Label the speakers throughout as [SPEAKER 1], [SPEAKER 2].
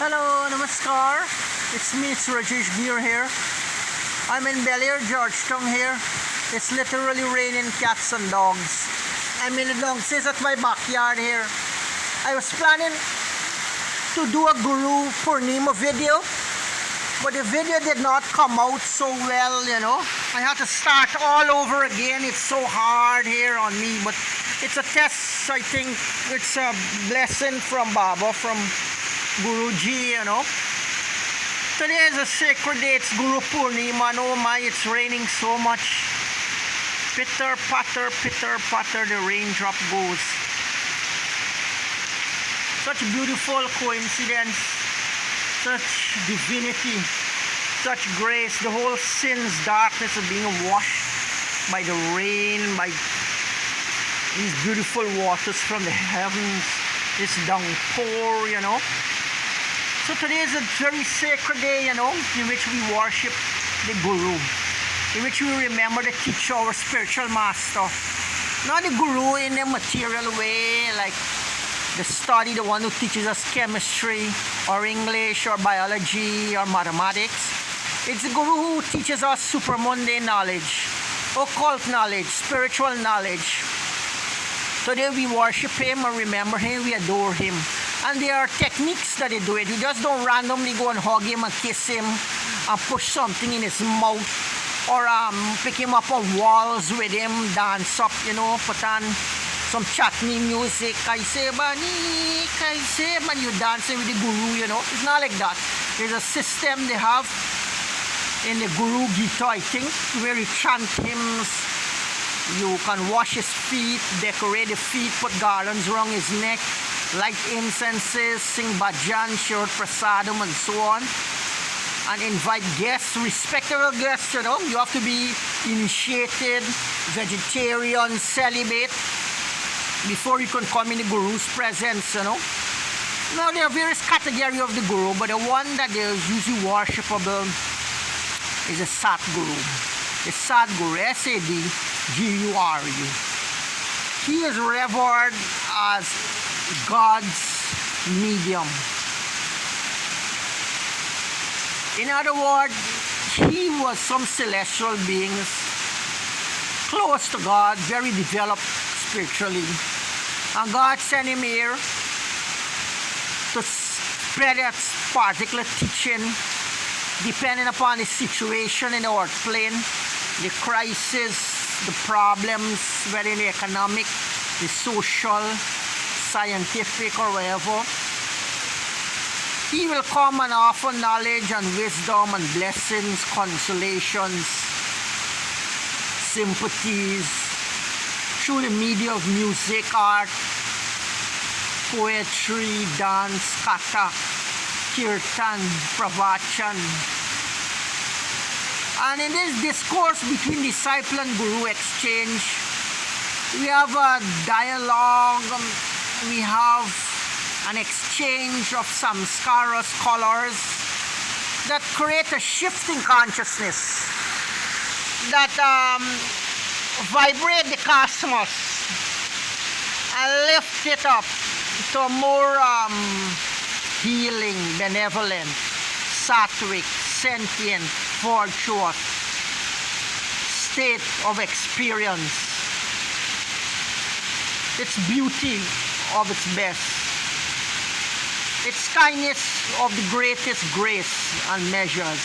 [SPEAKER 1] Hello, namaskar. It's Rajesh Gear here. I'm in Bel Air, Georgetown here. It's literally raining cats and dogs. I'm in the dogs at my backyard here. I was planning to do a Guru Poornima video, but the video did not come out so well. I had to start all over again. It's so hard here on me, but it's a test. I think it's a blessing from Baba, from Guruji. Today is a sacred day. It's Guru Poornima. And oh my, it's raining so much. Pitter patter, the raindrop goes. Such beautiful coincidence, such divinity, such grace. The whole sin's darkness is being washed by the rain, by these beautiful waters from the heavens, this downpour. So today is a very sacred day, in which we worship the Guru, in which we remember the teacher, our spiritual master. Not the Guru in a material way, like the study, the one who teaches us chemistry or English or biology or mathematics. It's the Guru who teaches us supramundane knowledge, occult knowledge, spiritual knowledge. Today we worship him and remember him, we adore him. And there are techniques that they do it. You just don't randomly go and hug him and kiss him and push something in his mouth, or pick him up on walls with him, dance up, put on some chutney music. Kaise bani, you dancing with the Guru, It's not like that. There's a system they have in the Guru Gita, I think, where you chant hymns. You can wash his feet, decorate the feet, put garlands around his neck, light incenses, sing bhajan, share prasadam, and so on, and invite guests, respectable guests. You have to be initiated, vegetarian, celibate, before you can come in the Guru's presence. Now there are various categories of the Guru, but the one that is usually worshipable is a Satguru. The Sadguru, S-A-D-G-U-R-U. He is revered as God's medium. In other words, he was some celestial beings close to God, very developed spiritually. And God sent him here to spread that particular teaching, depending upon the situation in the earth plane, the crisis, the problems, whether in the economic, the social, scientific, or wherever. He will come and offer knowledge and wisdom and blessings, consolations, sympathies, through the media of music, art, poetry, dance, kata, kirtan, pravachan. And in this discourse between disciple and Guru exchange, we have a dialogue, we have an exchange of samskaras, colors, that create a shift in consciousness, that vibrate the cosmos and lift it up to a more healing, benevolent, sattvic, sentient, virtuous state of experience. Its beauty of its best. Its kindness of the greatest grace and measures.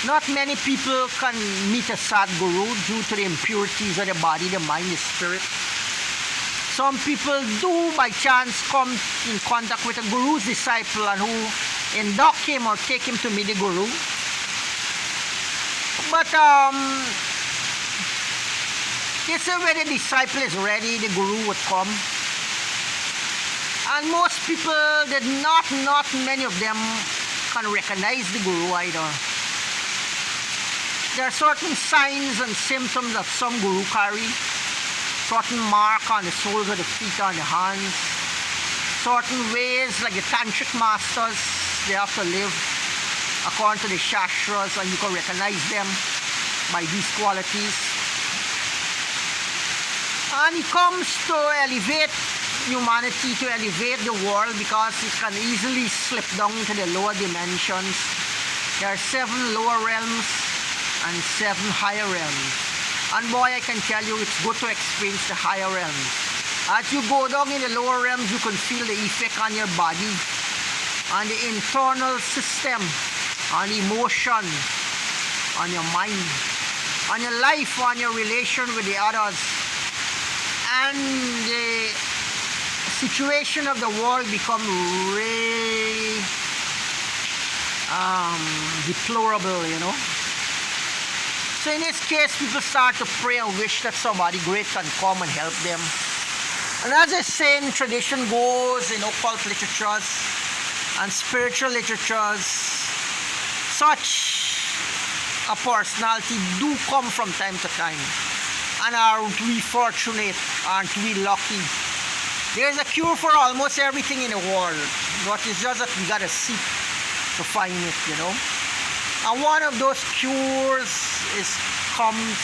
[SPEAKER 1] Not many people can meet a Sadguru due to the impurities of the body, the mind, the spirit. Some people do by chance come in contact with a Guru's disciple and who induct him or take him to meet the Guru. But they say when the disciple is ready, the Guru would come. And most people not many of them can recognize the Guru either. There are certain signs and symptoms that some Guru carry. Certain mark on the soles of the feet, on the hands. Certain ways, like the tantric masters, they have to live according to the shastras, and you can recognize them by these qualities. And he comes to elevate humanity to elevate the world because it can easily slip down into the lower dimensions. There are 7 lower realms and 7 higher realms. And boy, I can tell you, it's good to experience the higher realms. As you go down in the lower realms, you can feel the effect on your body, on the internal system, on emotion, on your mind, on your life, on your relation with the others. And the situation of the world become really deplorable, you know. So in this case, people start to pray and wish that somebody great can come and help them. And as I say, in tradition goes, in occult literatures and spiritual literatures, such a personality do come from time to time. And aren't we fortunate? Aren't we lucky? There's a cure for almost everything in the world, but it's just that we gotta seek to find it, you know. And one of those cures comes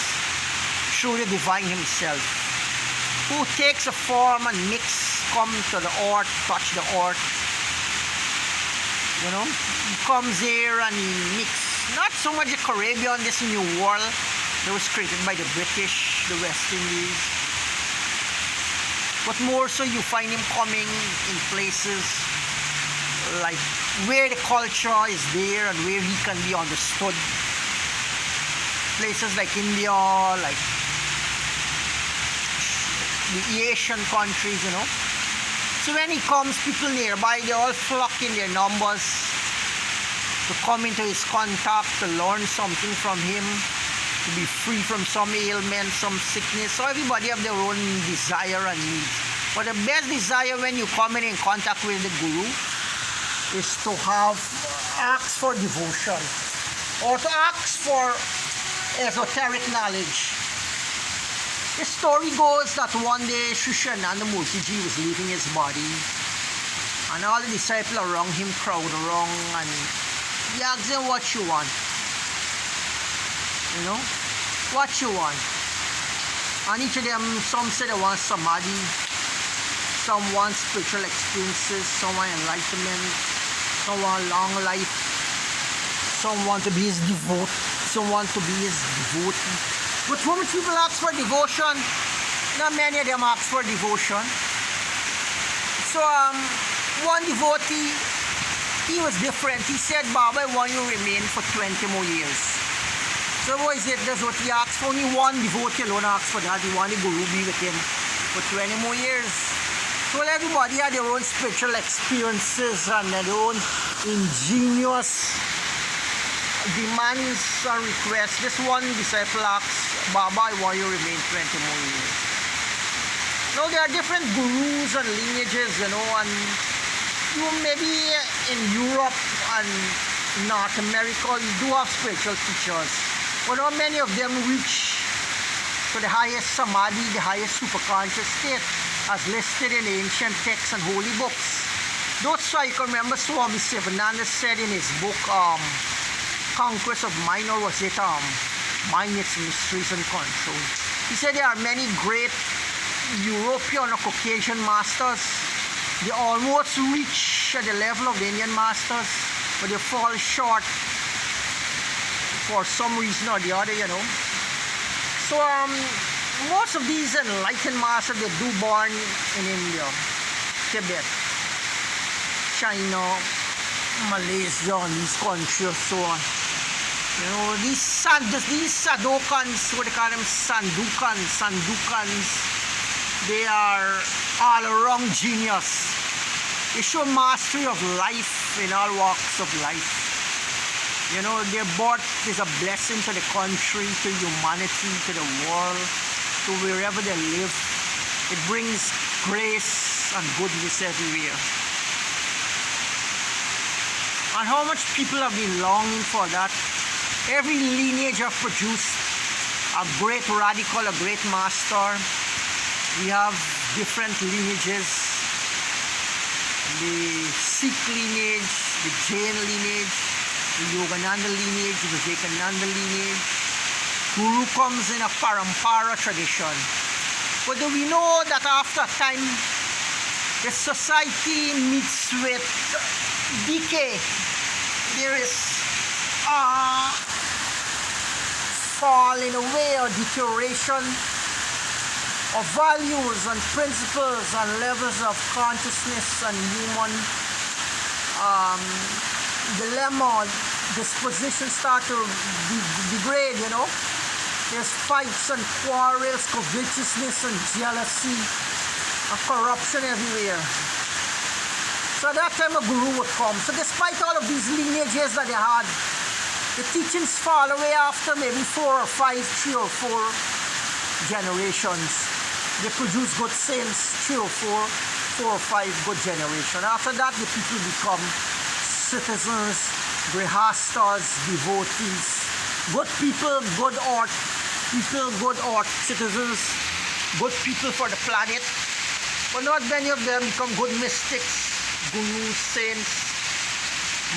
[SPEAKER 1] through the divine himself, who takes a form and comes to the earth, touch the earth. You know, he comes here and he mixes. Not so much the Caribbean, this new world that was created by the British, the West Indies. But more so you find him coming in places like where the culture is there and where he can be understood. Places like India, like the Asian countries, you know. So when he comes, people nearby, they all flock in their numbers to come into his contact, to learn something from him, to be free from some ailment, some sickness. So everybody have their own desire and needs. But the best desire when you come in contact with the Guru is to ask for devotion or to ask for esoteric knowledge. The story goes that one day Sri Shanandamurti Ji was leaving his body and all the disciples around him crowd around and he asked them, what you want? You know, what you want? And each of them, some said they want samadhi, some want spiritual experiences, some want enlightenment, some want long life, some want to be his devotee, some want to be his devotee. But when people ask for devotion, not many of them ask for devotion. So one devotee, he was different. He said, Baba, I want you to remain for 20 more years. So what is it? That's what he asked for. Only one devotee alone asked for that. He wanted Guru be with him for 20 more years. So everybody had their own spiritual experiences and their own ingenious demands and requests. This one disciple asked, Baba, I want you to remain 20 more years. Now there are different gurus and lineages, you know, and you maybe in Europe and North America, you do have spiritual teachers. But not many of them reach to the highest samadhi, the highest superconscious state, as listed in ancient texts and holy books. Those I can remember Swami Sivananda said in his book, Conquest of Mind, or was it Mind, Its Mysteries and Control. He said there are many great European or Caucasian masters. They almost reach at the level of the Indian masters, but they fall short for some reason or the other, you know. So most of these enlightened masters, they do born in India, Tibet, China, Malaysia, and these countries, so on. You know, these sadhukans, what they call them, sandukans, they are all around genius. They show mastery of life in all walks of life. You know, their birth is a blessing to the country, to humanity, to the world, to wherever they live. It brings grace and goodness everywhere. And how much people have been longing for that. Every lineage have produced a great radical, a great master. We have different lineages. The Sikh lineage, the Jain lineage, the Yogananda lineage, the Vivekananda lineage. Guru comes in a parampara tradition. But do we know that after time, The society meets with decay. There is falling away or deterioration of values and principles and levels of consciousness and human dilemma. Dispositions start to degrade, There's fights and quarrels, covetousness and jealousy and corruption everywhere. So at that time a guru would come. So despite all of these lineages that they had, the teachings fall away after maybe 4 or 5, 3 or 4 generations. They produce good saints, 3 or 4 or 5 good generations. After that the people become citizens, grihastas, devotees, good people, good art citizens, good people for the planet. But not many of them become good mystics, gurus, saints,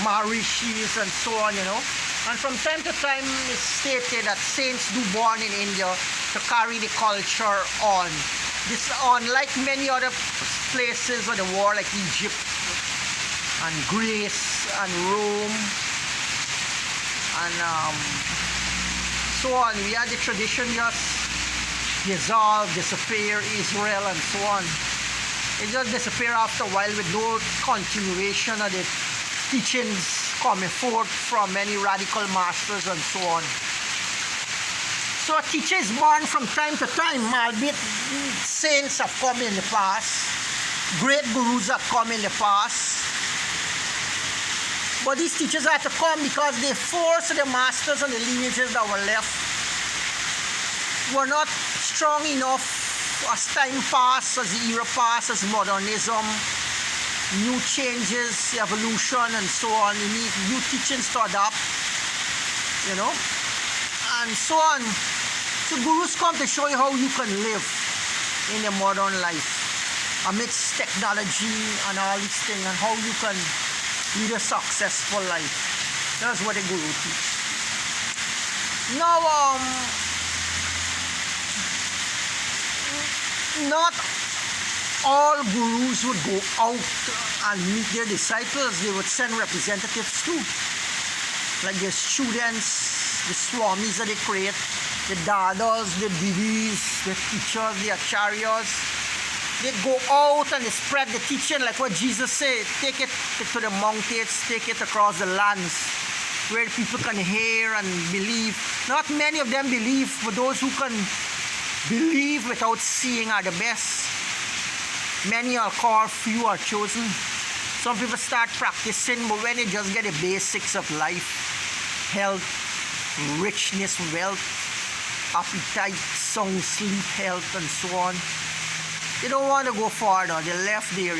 [SPEAKER 1] marishis, and so on, And from time to time it's stated that saints do born in India to carry the culture on. This unlike many other places of the world like Egypt and Greece and Rome and so on. We had the tradition just dissolve, disappear, Israel and so on. It just disappear after a while with no continuation of the teachings coming forth from many radical masters and so on. So a teacher is born from time to time, albeit saints have come in the past, great gurus have come in the past. But these teachers had to come because they forced the masters and the lineages that were left were not strong enough as time passed, as the era passed, as modernism, new changes, evolution and so on. You need new teachings to adapt, and so on. So gurus come to show you how you can live in a modern life amidst technology and all these things, and how you can lead a successful life. That's what a guru teaches. Now, not all gurus would go out and meet their disciples. They would send representatives too, like their students, the swamis that they create, the dadas, the didis, the teachers, the acharyas. They go out and they spread the teaching like what Jesus said. Take it to the mountains, take it across the lands where people can hear and believe. Not many of them believe, but those who can believe without seeing are the best. Many are called, few are chosen. Some people start practicing, but when they just get the basics of life, health, richness, wealth, appetite, sound sleep, health, and so on, they don't want to go further. They're left there,